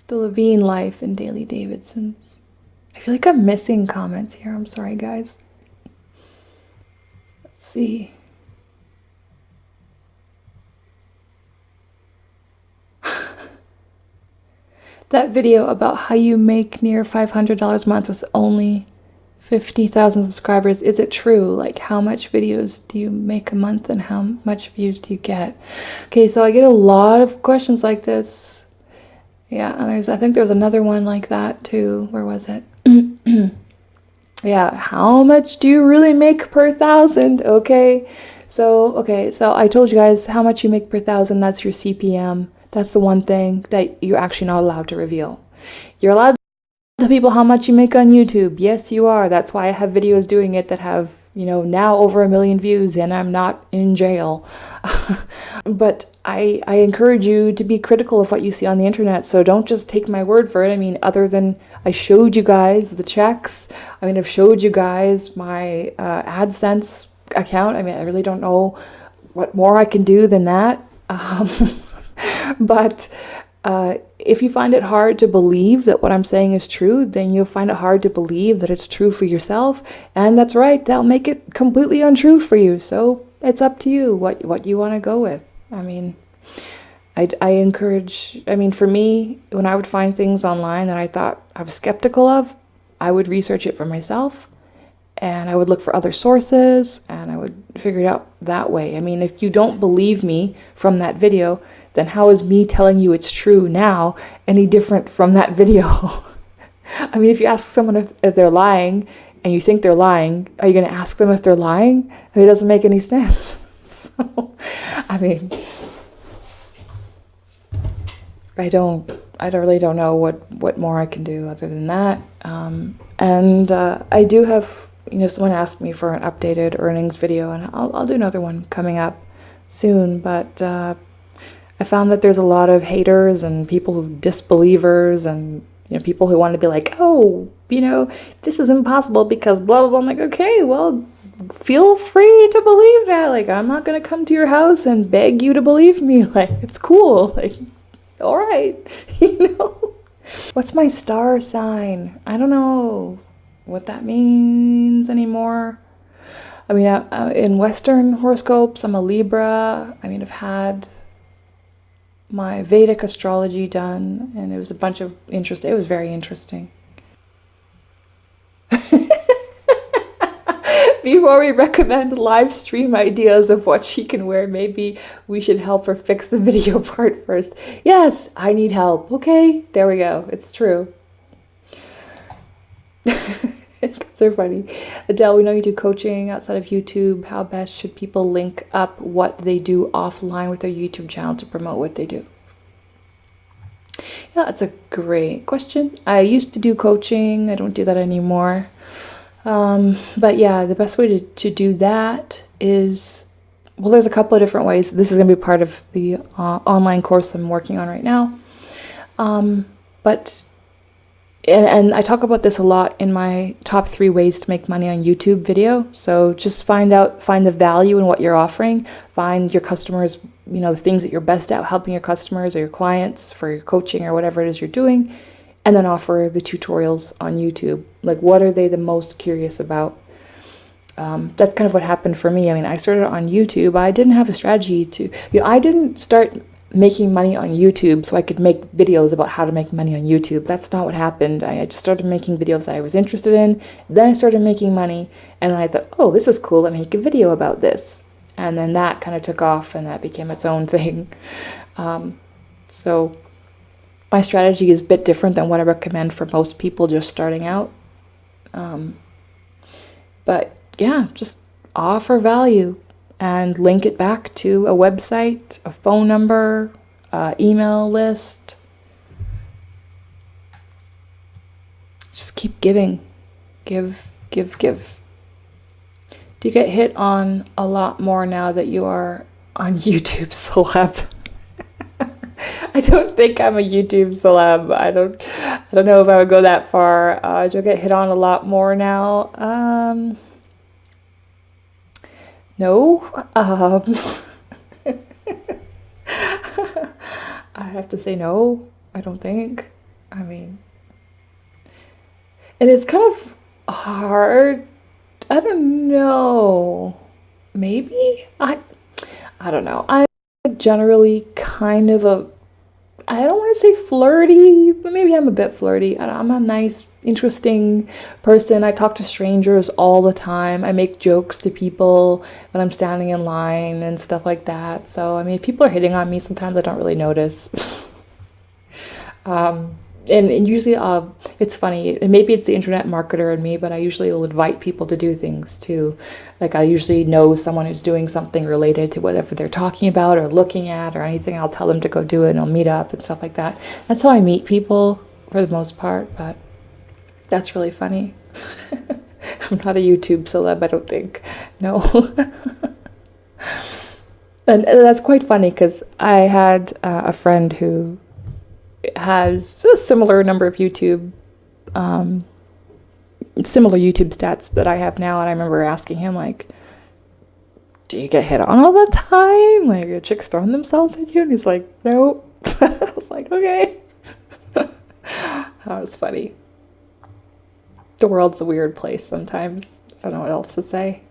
The Levine life and Daily Davidsons. I feel like I'm missing comments here. I'm sorry, guys. Let's see. That video about how you make near $500 a month with only 50,000 subscribers, is it true? Like, how much videos do you make a month and how much views do you get? Okay, so I get a lot of questions like this. Yeah, and I think there was another one like that too. Where was it? Yeah, how much do you really make per thousand? Okay, so I told you guys how much you make per thousand. That's your CPM. That's the one thing that you're actually not allowed to reveal. You're allowed to tell people how much you make on YouTube. Yes, you are. That's why I have videos doing it that have, now over 1 million views and I'm not in jail. But I encourage you to be critical of what you see on the internet. So don't just take my word for it. I mean, other than I showed you guys the checks. I mean, I've showed you guys my AdSense account. I mean, I really don't know what more I can do than that. But if you find it hard to believe that what I'm saying is true, then you'll find it hard to believe that it's true for yourself. And that's right, that'll make it completely untrue for you. So it's up to you what you want to go with. I mean, I encourage, for me, when I would find things online that I thought I was skeptical of, I would research it for myself. And I would look for other sources and I would figure it out that way. I mean, if you don't believe me from that video, then how is me telling you it's true now any different from that video? I mean, if you ask someone if they're lying and you think they're lying, are you going to ask them if they're lying? I mean, it doesn't make any sense. So, I mean, I really don't know what more I can do other than that. And I do have, someone asked me for an updated earnings video, and I'll do another one coming up soon. But I found that there's a lot of haters and people, disbelievers, and people who want to be like, oh, this is impossible because blah blah blah. I'm like, okay, well, feel free to believe that. Like, I'm not gonna come to your house and beg you to believe me. Like, it's cool. Like, all right, What's my star sign? I don't know what that means anymore. I mean, in Western horoscopes, I'm a Libra. I mean, I've had my Vedic astrology done, and it was a bunch of interest. It was very interesting. Before we recommend live stream ideas of what she can wear, maybe we should help her fix the video part first. Yes, I need help. Okay, there we go. It's true. It's so funny. Adele, we know you do coaching outside of YouTube. How best should people link up what they do offline with their YouTube channel to promote what they do? Yeah, that's a great question. I used to do coaching. I don't do that anymore. But yeah, the best way to do that is, well, there's a couple of different ways. This is going to be part of the online course I'm working on right now. And I talk about this a lot in my top 3 ways to make money on YouTube video. So just find the value in what you're offering, find your customers, the things that you're best at, helping your customers or your clients for your coaching or whatever it is you're doing, and then offer the tutorials on YouTube. Like, what are they the most curious about? That's kind of what happened for me. I mean, I started on YouTube. I didn't have a strategy to, I didn't start making money on YouTube so I could make videos about how to make money on YouTube. That's not what happened. I just started making videos that I was interested in. Then I started making money, and then I thought, oh, this is cool. Let me make a video about this. And then that kind of took off, and that became its own thing. So my strategy is a bit different than what I recommend for most people just starting out. But yeah, just offer value and link it back to a website, a phone number, email list. Just keep giving. Give. Do you get hit on a lot more now that you are on YouTube celeb? I don't think I'm a YouTube celeb. I don't know if I would go that far. Do I get hit on a lot more now? No. I have to say no. I don't think. I mean, and it's kind of hard. I don't know. Maybe I don't know. I'm generally kind of a, I don't want to say flirty, but maybe I'm a bit flirty. I'm a nice, interesting person. I talk to strangers all the time. I make jokes to people when I'm standing in line and stuff like that. So, I mean, if people are hitting on me, sometimes I don't really notice. And usually it's funny, and maybe it's the internet marketer in me, but I usually will invite people to do things too. Like I usually know someone who's doing something related to whatever they're talking about or looking at or anything. I'll tell them to go do it and I'll meet up and stuff like that. That's how I meet people for the most part, but that's really funny. I'm not a YouTube celeb, I don't think. No. And that's quite funny because I had a friend who has a similar number of similar YouTube stats that I have now, and I remember asking him like, "Do you get hit on all the time? Like, are chicks throwing themselves at you?" And he's like, "No." I was like, "Okay." That was funny. The world's a weird place sometimes. I don't know what else to say.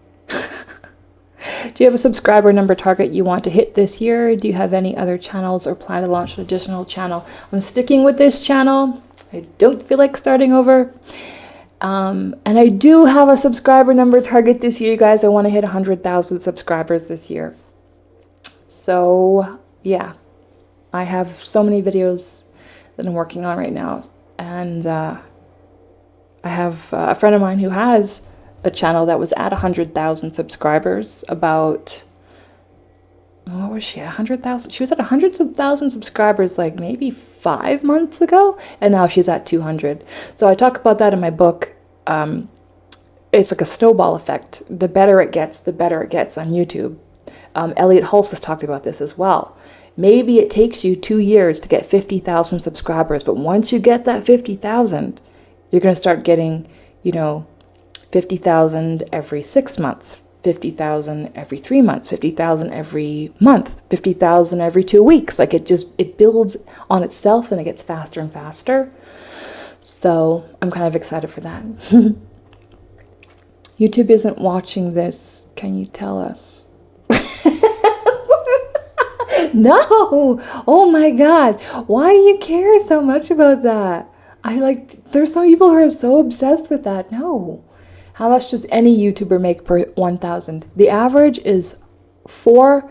Do you have a subscriber number target you want to hit this year? Do you have any other channels or plan to launch an additional channel? I'm sticking with this channel. I don't feel like starting over. And I do have a subscriber number target this year, you guys. I want to hit 100,000 subscribers this year. So, yeah. I have so many videos that I'm working on right now. And I have a friend of mine who has a channel that was at 100,000 subscribers about, what was she at? 100,000? She was at 100,000 subscribers like maybe 5 months ago, and now she's at 200. So I talk about that in my book. It's like a snowball effect. The better it gets on YouTube. Elliot Hulse has talked about this as well. Maybe it takes you 2 years to get 50,000 subscribers, but once you get that 50,000, you're going to start getting, 50,000 every 6 months, 50,000 every 3 months, 50,000 every month, 50,000 every 2 weeks. Like it builds on itself and it gets faster and faster. So I'm kind of excited for that. YouTube isn't watching this. Can you tell us? No. Oh my God. Why do you care so much about that? There's some people who are so obsessed with that. No. How much does any YouTuber make per 1,000? The average is between $4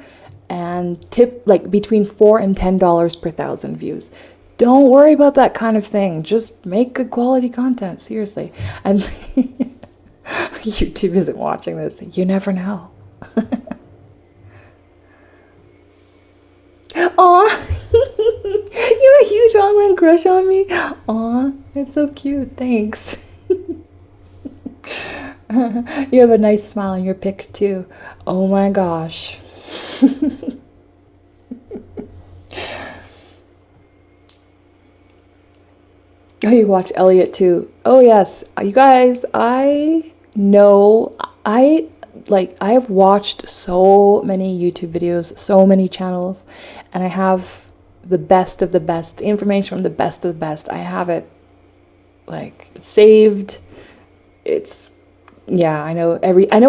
and $10 per 1,000 views. Don't worry about that kind of thing. Just make good quality content, seriously. And YouTube isn't watching this. You never know. Aw, you have a huge online crush on me? Aw, that's so cute. Thanks. You have a nice smile in your pic too. Oh my gosh. Oh, you watch Elliot too. Oh yes, you guys, I know I have watched so many YouTube videos, so many channels, and I have the best of the best, information from the best of the best. I have it saved. I know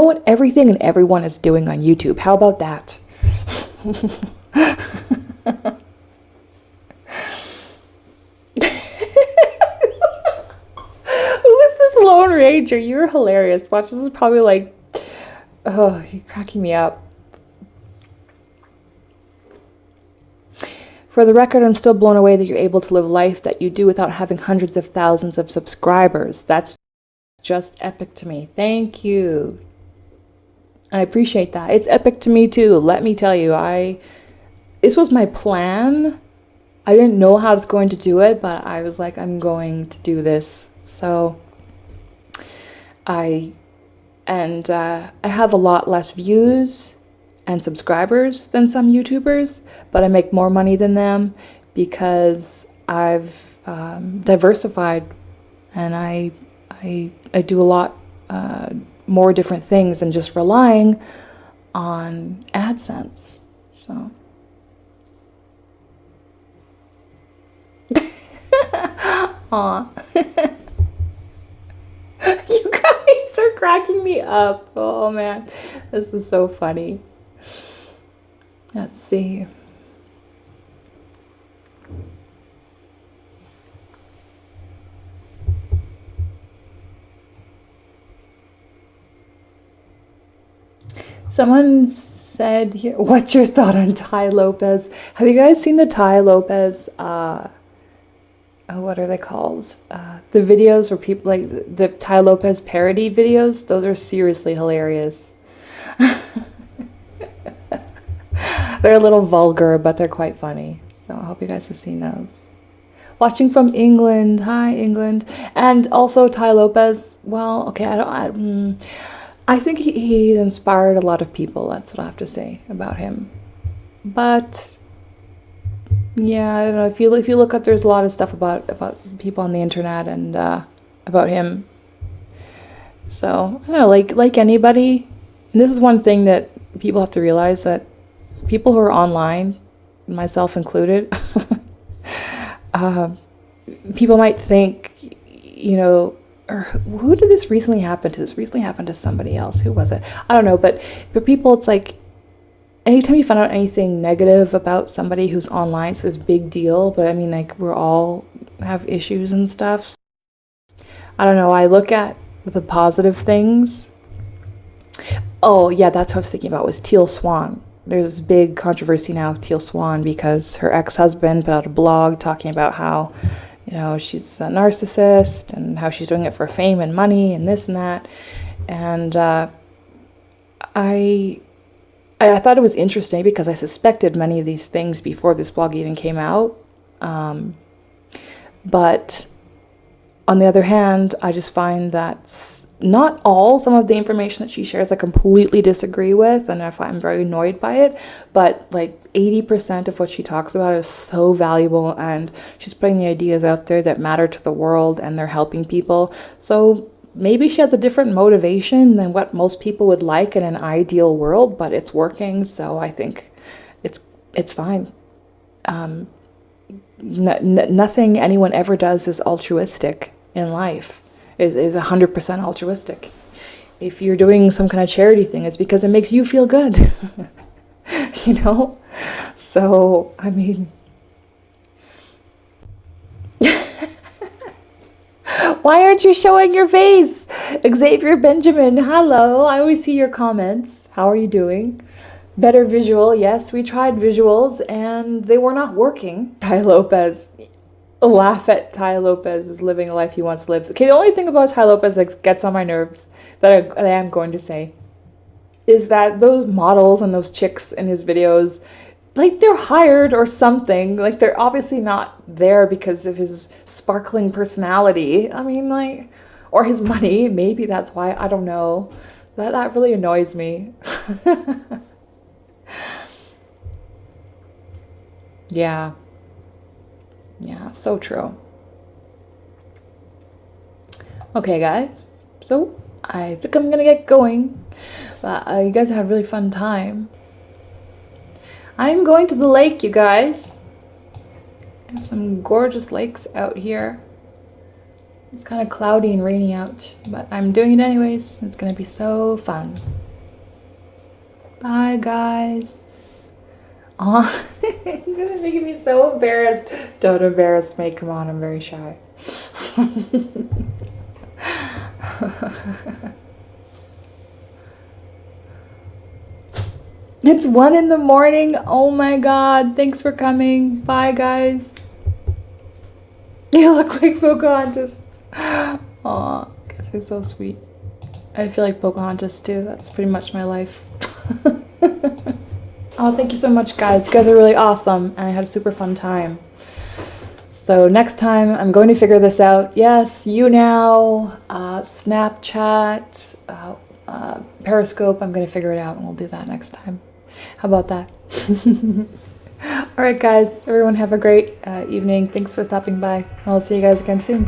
what everything and everyone is doing on YouTube. How about that? Who is this Lone Ranger? You're hilarious. Watch, this is probably oh, you're cracking me up. For the record, I'm still blown away that you're able to live life that you do without having hundreds of thousands of subscribers. That's just epic to me. Thank you. I appreciate that. It's epic to me too. Let me tell you, this was my plan. I didn't know how I was going to do it, but I was like, I'm going to do this. So I have a lot less views and subscribers than some YouTubers, but I make more money than them because I've diversified, and I do a lot more different things than just relying on AdSense. So aw. You guys are cracking me up. Oh man, this is so funny. Let's see. Someone said here, what's your thought on Ty Lopez? Have you guys seen the Ty Lopez, what are they called? The videos where people, like the Ty Lopez parody videos? Those are seriously hilarious. They're a little vulgar, but they're quite funny. So I hope you guys have seen those. Watching from England. Hi, England. And also Ty Lopez. Well, okay, I think he's inspired a lot of people. That's what I have to say about him. But yeah, I don't know. If you look up, there's a lot of stuff about people on the internet and about him. So I don't know, like anybody. And this is one thing that people have to realize, that people who are online, myself included, people might think, or who did this recently happen to? This recently happened to somebody else. Who was it? I don't know. But for people, it's like anytime you find out anything negative about somebody who's online, it's this big deal. But I mean, like, we're all have issues and stuff. So, I don't know. I look at the positive things. Oh yeah, that's what I was thinking about, was Teal Swan. There's this big controversy now with Teal Swan because her ex-husband put out a blog talking about how, she's a narcissist and how she's doing it for fame and money and this and that. And I thought it was interesting because I suspected many of these things before this blog even came out. But on the other hand, I just find that not some of the information that she shares I completely disagree with, and I'm very annoyed by it, but like 80% of what she talks about is so valuable, and she's putting the ideas out there that matter to the world, and they're helping people. So maybe she has a different motivation than what most people would like in an ideal world, but it's working, so I think it's fine. Nothing anyone ever does is altruistic in life, is 100% altruistic. If you're doing some kind of charity thing, it's because it makes you feel good. So I mean, why aren't you showing your face? Xavier Benjamin, hello. I always see your comments. How are you doing? Better visual. Yes, we tried visuals and they were not working. Ty Lopez. Laugh at Ty Lopez is living a life he wants to live. Okay, the only thing about Ty Lopez that gets on my nerves, that I am going to say, is that those models and those chicks in his videos, like, they're hired or something. Like, they're obviously not there because of his sparkling personality. I mean, like, or his money. Maybe that's why. I don't know. That really annoys me. Yeah. Yeah, so true. Okay, guys. So, I think I'm gonna get going. But you guys had a really fun time. I'm going to the lake, you guys. I have some gorgeous lakes out here. It's kind of cloudy and rainy out, but I'm doing it anyways. It's gonna be so fun. Bye, guys. Aw, you're making me so embarrassed. Don't embarrass me. Come on, I'm very shy. It's 1 in the morning. Oh my god. Thanks for coming. Bye, guys. You look like Pocahontas. Aw, guys are so sweet. I feel like Pocahontas too. That's pretty much my life. Oh, thank you so much, guys. You guys are really awesome, and I had a super fun time. So next time, I'm going to figure this out. Yes, YouNow, Snapchat, Periscope. I'm going to figure it out, and we'll do that next time. How about that? All right, guys. Everyone have a great evening. Thanks for stopping by. I'll see you guys again soon.